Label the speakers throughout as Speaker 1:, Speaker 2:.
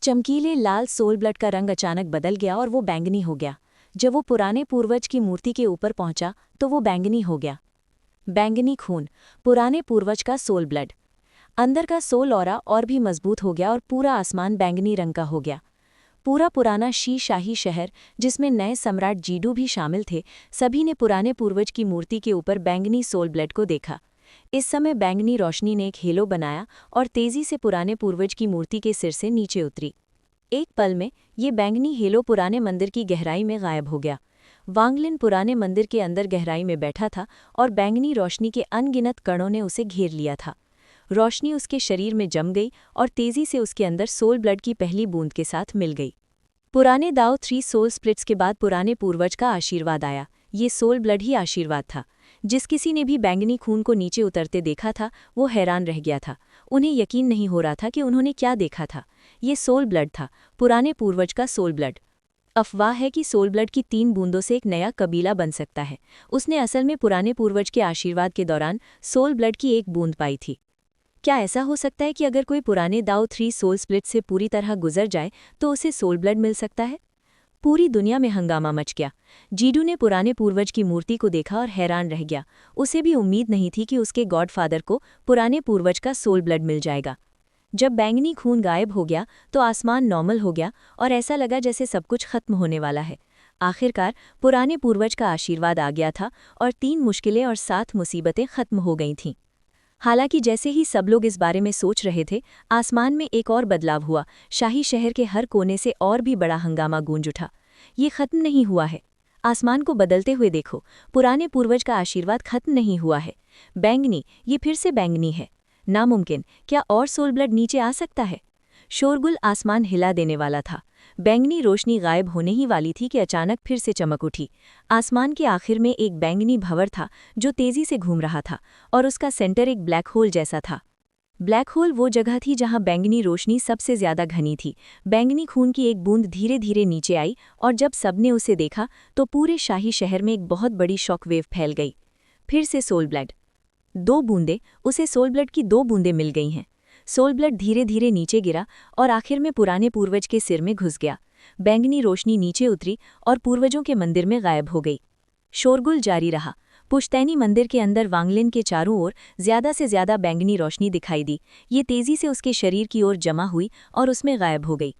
Speaker 1: चमकीले लाल soul blood का रंग अचानक बदल गया और वो बैंगनी हो गया। जब वो पुराने पूर्वज की मूर्ति के ऊपर पहुंचा तो वो बैंगनी हो गया। बैंगनी खून, पुराने पूर्वज का सोल ब्लड। अंदर का सोल ऑरा और भी मजबूत हो गया और पूरा आसमान बैंगनी रंग का हो गया। पूरा पुराना शाही शहर, जिसमें नए सम्राट जीडू भी शामिल थे, सभी ने पुराने पूर्वज की मूर्ति के ऊपर बैंगनी सोल ब्लड को देखा। इस समय बैंगनी रोशनी ने एक हेलो बनाया और तेजी से पुराने पूर्वज की मूर्ति के सिर से नीचे उतरी। एक पल में ये बैंगनी हेलो पुराने मंदिर की गहराई में गायब हो गया। वांगलिन पुराने मंदिर के अंदर गहराई में बैठा था और बैंगनी रोशनी के अनगिनत कणों ने उसे घेर लिया था। रोशनी उसके शरीर में जम गई और तेजी से उसके अंदर सोल ब्लड की पहली बूंद के साथ मिल गई। पुराने दाव 3 सोल स्प्लिट्स के बाद पुराने पूर्वज का आशीर्वाद आया। ये सोल ब्लड ही आशीर्वाद था। जिस किसी ने भी बैंगनी खून को नीचे उतरते देखा था वो हैरान रह गया था। उन्हें यकीन नहीं हो रहा था कि उन्होंने क्या देखा था। ये सोल ब्लड था, पुराने पूर्वज का सोल ब्लड। अफवाह है कि सोल ब्लड की 3 बूंदों से एक नया कबीला बन सकता है। उसने असल में पुराने पूर्वज के आशीर्वाद के दौरान सोल ब्लड की एक बूंद पाई थी। क्या ऐसा हो सकता है कि अगर कोई पुराने दाव 3 सोल स्प्लिट से पूरी तरह गुजर जाए तो उसे सोल ब्लड मिल सकता है? पूरी दुनिया में हंगामा मच गया। जीडू ने पुराने पूर्वज की मूर्ति को देखा और हैरान रह गया। उसे भी उम्मीद नहीं थी कि उसके गॉडफादर को पुराने पूर्वज का सोल ब्लड मिल जाएगा। जब बैंगनी खून गायब हो गया तो आसमान नॉर्मल हो गया और ऐसा लगा जैसे सब कुछ खत्म होने वाला है। आखिरकार पुराने पूर्वज का आशीर्वाद आ गया था और 3 मुश्किलें और 7 मुसीबतें खत्म हो गई थीं। हालांकि जैसे ही सब लोग इस बारे में सोच रहे थे, आसमान में एक और बदलाव हुआ। शाही शहर के हर कोने से और भी बड़ा हंगामा गूंज उठा। ये खत्म नहीं हुआ है। आसमान को बदलते हुए देखो, पुराने पूर्वज का आशीर्वाद खत्म नहीं हुआ है। बैंगनी, ये फिर से बैंगनी है। नामुमकिन, क्या और सोल ब्लड नीचे आ सकता है? शोरगुल आसमान हिला देने वाला था। बैंगनी रोशनी गायब होने ही वाली थी कि अचानक फिर से चमक उठी। आसमान के आखिर में एक बैंगनी भंवर था जो तेजी से घूम रहा था और उसका सेंटर एक ब्लैक होल जैसा था। ब्लैक होल वो जगह थी जहां बैंगनी रोशनी सबसे ज्यादा घनी थी। बैंगनी खून की एक बूंद धीरे धीरे नीचे आई और जब सबने उसे देखा तो पूरे शाही शहर में एक बहुत बड़ी शॉकवेव फैल गई। फिर से सोल ब्लड। 2 बूंदें, उसे सोल ब्लड की 2 बूंदें मिल गई हैं। सोल ब्लड धीरे धीरे नीचे गिरा और आखिर में पुराने पूर्वज के सिर में घुस गया। बैंगनी रोशनी नीचे उतरी और पूर्वजों के मंदिर में गायब हो गई। शोरगुल जारी रहा। पुश्तैनी मंदिर के अंदर वांगलिन के चारों ओर ज्यादा से ज्यादा बैंगनी रोशनी दिखाई दी। ये तेजी से उसके शरीर की ओर जमा हुई और उसमें गायब हो गई।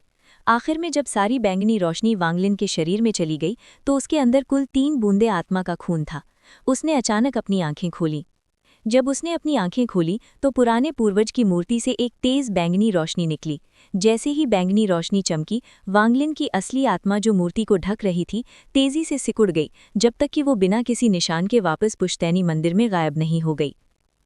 Speaker 1: आखिर में जब सारी बैंगनी रोशनी वांगलिन के शरीर में चली गई तो उसके अंदर कुल 3 बूंदे आत्मा का खून था। उसने अचानक अपनी आंखें खोली। जब उसने अपनी आंखें खोली तो पुराने पूर्वज की मूर्ति से एक तेज बैंगनी रोशनी निकली। जैसे ही बैंगनी रोशनी चमकी, वांगलिन की असली आत्मा जो मूर्ति को ढक रही थी तेजी से सिकुड़ गई, जब तक कि वो बिना किसी निशान के वापस पुश्तैनी मंदिर में गायब नहीं हो गई।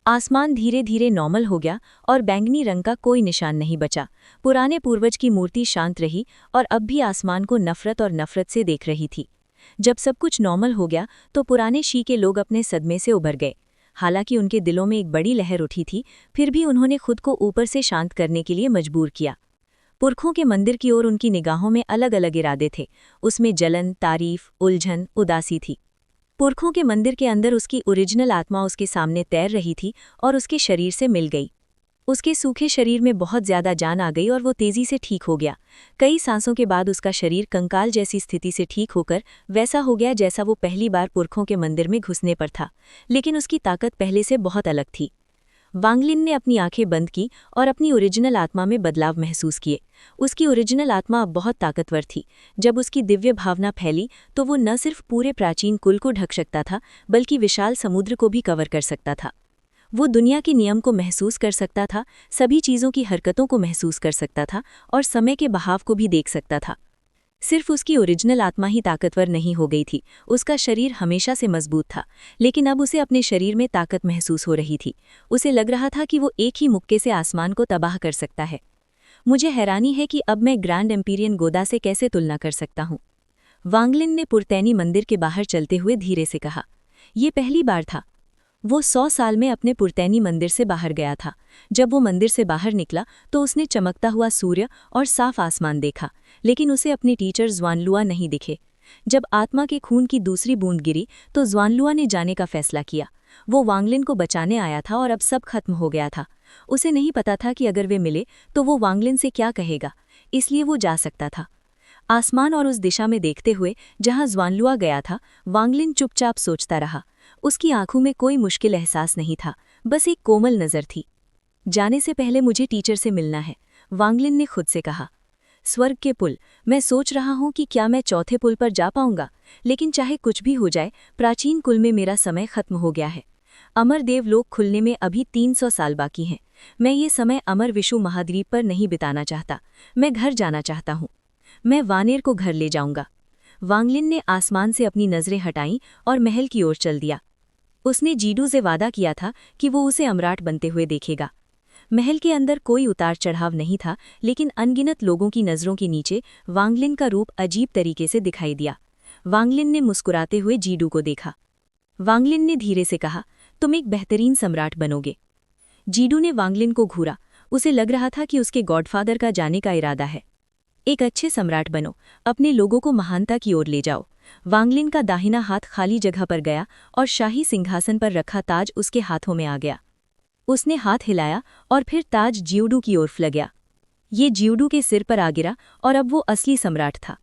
Speaker 1: आसमान धीरे धीरे नॉर्मल हो गया और बैंगनी रंग का कोई निशान नहीं बचा। पुराने पूर्वज की मूर्ति शांत रही और अब भी आसमान को नफरत से देख रही थी। जब सब कुछ नॉर्मल हो गया तो पुराने शी के लोग अपने सदमे से उभर गए। हालांकि उनके दिलों में एक बड़ी लहर उठी थी, फिर भी उन्होंने खुद को ऊपर से शांत करने के लिए मजबूर किया। पुरखों के मंदिर की ओर उनकी निगाहों में अलग अलग इरादे थे। उसमें जलन, तारीफ, उलझन, उदासी थी। पुरखों के मंदिर के अंदर उसकी ओरिजिनल आत्मा उसके सामने तैर रही थी और उसके शरीर से मिल गई। उसके सूखे शरीर में बहुत ज्यादा जान आ गई और वो तेजी से ठीक हो गया। कई सांसों के बाद उसका शरीर कंकाल जैसी स्थिति से ठीक होकर वैसा हो गया जैसा वो पहली बार पुरखों के मंदिर में घुसने पर था, लेकिन उसकी ताकत पहले से बहुत अलग थी। वांगलिन ने अपनी आंखें बंद की और अपनी ओरिजिनल आत्मा में बदलाव महसूस किए। उसकी ओरिजिनल आत्मा अब बहुत ताकतवर थी। जब उसकी दिव्य भावना फैली तो वो न सिर्फ पूरे प्राचीन कुल को ढक सकता था बल्कि विशाल समुद्र को भी कवर कर सकता था। वो दुनिया के नियम को महसूस कर सकता था, सभी चीज़ों की हरकतों को महसूस कर सकता था और समय के बहाव को भी देख सकता था। सिर्फ उसकी ओरिजिनल आत्मा ही ताकतवर नहीं हो गई थी, उसका शरीर हमेशा से मजबूत था, लेकिन अब उसे अपने शरीर में ताकत महसूस हो रही थी। उसे लग रहा था कि वो एक ही मुक्के से आसमान को तबाह कर सकता है। मुझे हैरानी है कि अब मैं ग्रैंड एम्पीरियन गोदा से कैसे तुलना कर सकता हूँ, वांगलिन ने पुरतैनी मंदिर के बाहर चलते हुए धीरे से कहा। ये पहली बार था। वो 100 साल में अपने पुरतैनी मंदिर से बाहर गया था। जब वो मंदिर से बाहर निकला तो उसने चमकता हुआ सूर्य और साफ आसमान देखा, लेकिन उसे अपने टीचर ज़्वानलुआ नहीं दिखे। जब आत्मा के खून की दूसरी बूंद गिरी तो ज़्वानलुआ ने जाने का फैसला किया। वो वांगलिन को बचाने आया था और अब सब खत्म हो गया था। उसे नहीं पता था कि अगर वे मिले तो वो वांगलिन से क्या कहेगा। इसलिए वो जा सकता था। आसमान और उस दिशा में देखते हुए जहां ज़्वानलुआ गया था, वांगलिन चुपचाप सोचता रहा। उसकी आंखों में कोई मुश्किल एहसास नहीं था, बस एक कोमल नज़र थी। जाने से पहले मुझे टीचर से मिलना है, वांगलिन ने खुद से कहा। स्वर्ग के पुल, मैं सोच रहा हूं कि क्या मैं चौथे पुल पर जा पाऊंगा, लेकिन चाहे कुछ भी हो जाए, प्राचीन कुल में मेरा समय खत्म हो गया है। अमर देवलोक खुलने में अभी 300 साल बाकी हैं। मैं ये समय अमर विषु महाद्वीप पर नहीं बिताना चाहता। मैं घर जाना चाहता हूँ। मैं वानेर को घर ले जाऊंगा। वांगलिन ने आसमान से अपनी नजरें हटाईं और महल की ओर चल दिया। उसने जीडू से वादा किया था कि वो उसे सम्राट बनते हुए देखेगा। महल के अंदर कोई उतार चढ़ाव नहीं था, लेकिन अनगिनत लोगों की नज़रों के नीचे वांगलिन का रूप अजीब तरीके से दिखाई दिया। वांगलिन ने मुस्कुराते हुए जीडू को देखा। वांगलिन ने धीरे से कहा, तुम एक बेहतरीन सम्राट बनोगे। जीडू ने वांगलिन को घूरा। उसे लग रहा था कि उसके गॉडफादर का जाने का इरादा है। एक अच्छे सम्राट बनो, अपने लोगों को महानता की ओर ले जाओ। वांगलिन का दाहिना हाथ खाली जगह पर गया और शाही सिंहासन पर रखा ताज उसके हाथों में आ गया। उसने हाथ हिलाया और फिर ताज जीडू की ओर फैल गया। ये जीडू के सिर पर आ गिरा और अब वो असली सम्राट था।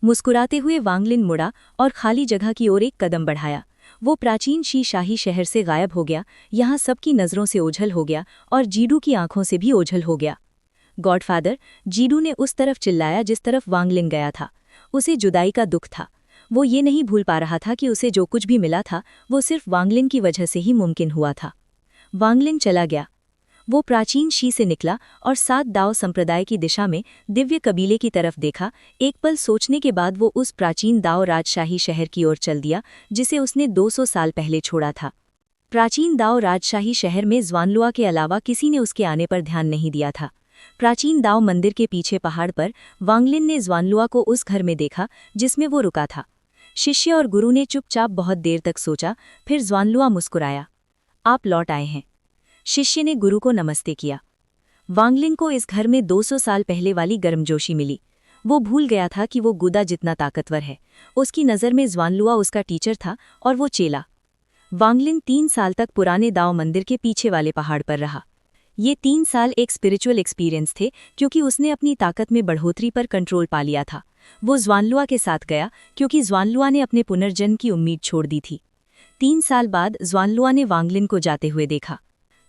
Speaker 1: मुस्कुराते हुए वांगलिन मुड़ा और खाली जगह की ओर एक कदम बढ़ाया। वो प्राचीन शाही शहर से गायब हो गया, यहाँ सबकी नज़रों से ओझल हो गया और जीडू की आंखों से भी ओझल हो गया। गॉडफादर, जीडू ने उस तरफ चिल्लाया जिस तरफ वांगलिन गया था। उसे जुदाई का दुख था। वो ये नहीं भूल पा रहा था कि उसे जो कुछ भी मिला था वो सिर्फ वांगलिन की वजह से ही मुमकिन हुआ था। वांगलिन चला गया। वो प्राचीन से निकला और 7 दाव संप्रदाय की दिशा में दिव्य कबीले की तरफ देखा। एक पल सोचने के बाद वो उस प्राचीन दाव राजशाही शहर की ओर चल दिया जिसे उसने 200 साल पहले छोड़ा था। प्राचीन दाव राजशाही शहर में ज़्वानलुआ के अलावा किसी ने उसके आने पर ध्यान नहीं दिया था। प्राचीन दाव मंदिर के पीछे पहाड़ पर वांगलिन ने ज़्वानलुआ को उस घर में देखा जिसमें वो रुका था। शिष्य और गुरु ने चुपचाप बहुत देर तक सोचा, फिर ज़्वानलुआ मुस्कुराया। आप लौट आए हैं। शिष्य ने गुरु को नमस्ते किया। वांगलिन को इस घर में 200 साल पहले वाली गर्मजोशी मिली। वो भूल गया था कि वो गुदा जितना ताकतवर है। उसकी नज़र में ज़्वानलुआ उसका टीचर था और वो चेला। वांगलिन 3 साल तक पुराने दाव मंदिर के पीछे वाले पहाड़ पर रहा। ये 3 साल एक स्पिरिचुअल एक्सपीरियंस थे, क्योंकि उसने अपनी ताकत में बढ़ोतरी पर कंट्रोल पा लिया था। वो ज़्वानलुआ के साथ गया क्योंकि ज़्वानलुआ ने अपने पुनर्जन्म की उम्मीद छोड़ दी थी। 3 साल बाद ज़्वानलुआ ने वांगलिन को जाते हुए देखा।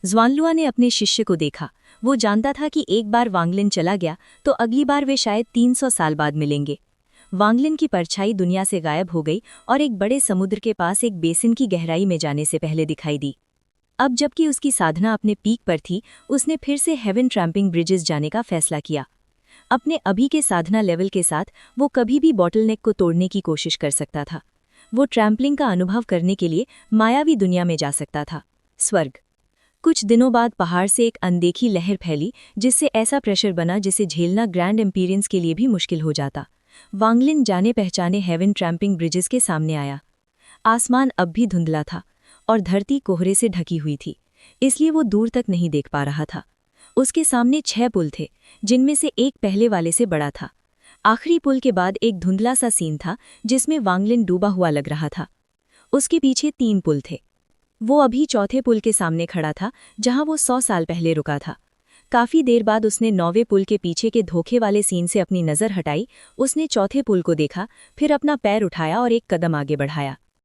Speaker 1: ज़्वानलुआ ने अपने शिष्य को देखा। वो जानता था कि एक बार वांगलिन चला गया तो अगली बार वे शायद 300 साल बाद मिलेंगे। वांगलिन की परछाई दुनिया से गायब हो गई और एक बड़े समुद्र के पास एक बेसिन की गहराई में जाने से पहले दिखाई दी। अब जबकि उसकी साधना अपने पीक पर थी, उसने फिर से हेवन ट्रैम्पिंग ब्रिजेस जाने का फैसला किया। अपने अभी के साधना लेवल के साथ वो कभी भी बॉटलनेक को तोड़ने की कोशिश कर सकता था। वो ट्रैम्पलिंग का अनुभव करने के लिए मायावी दुनिया में जा सकता था, स्वर्ग। कुछ दिनों बाद पहाड़ से एक अनदेखी लहर फैली जिससे ऐसा प्रेशर बना जिसे झेलना ग्रैंड एम्पीरियंस के लिए भी मुश्किल हो जाता। वांगलिन जाने पहचाने हेवन ट्रैम्पिंग ब्रिजेस के सामने आया। आसमान अब भी धुंधला था और धरती कोहरे से ढकी हुई थी, इसलिए वो दूर तक नहीं देख पा रहा था। उसके सामने 6 पुल थे, जिनमें से एक पहले वाले से बड़ा था। आखिरी पुल के बाद एक धुंधला सा सीन था जिसमें वांगलिन डूबा हुआ लग रहा था। उसके पीछे 3 पुल थे। वो अभी चौथे पुल के सामने खड़ा था जहां वो 100 साल पहले रुका था। काफी देर बाद उसने 9वें पुल के पीछे के धोखे वाले सीन से अपनी नज़र हटाई। उसने चौथे पुल को देखा, फिर अपना पैर उठाया और एक कदम आगे बढ़ाया।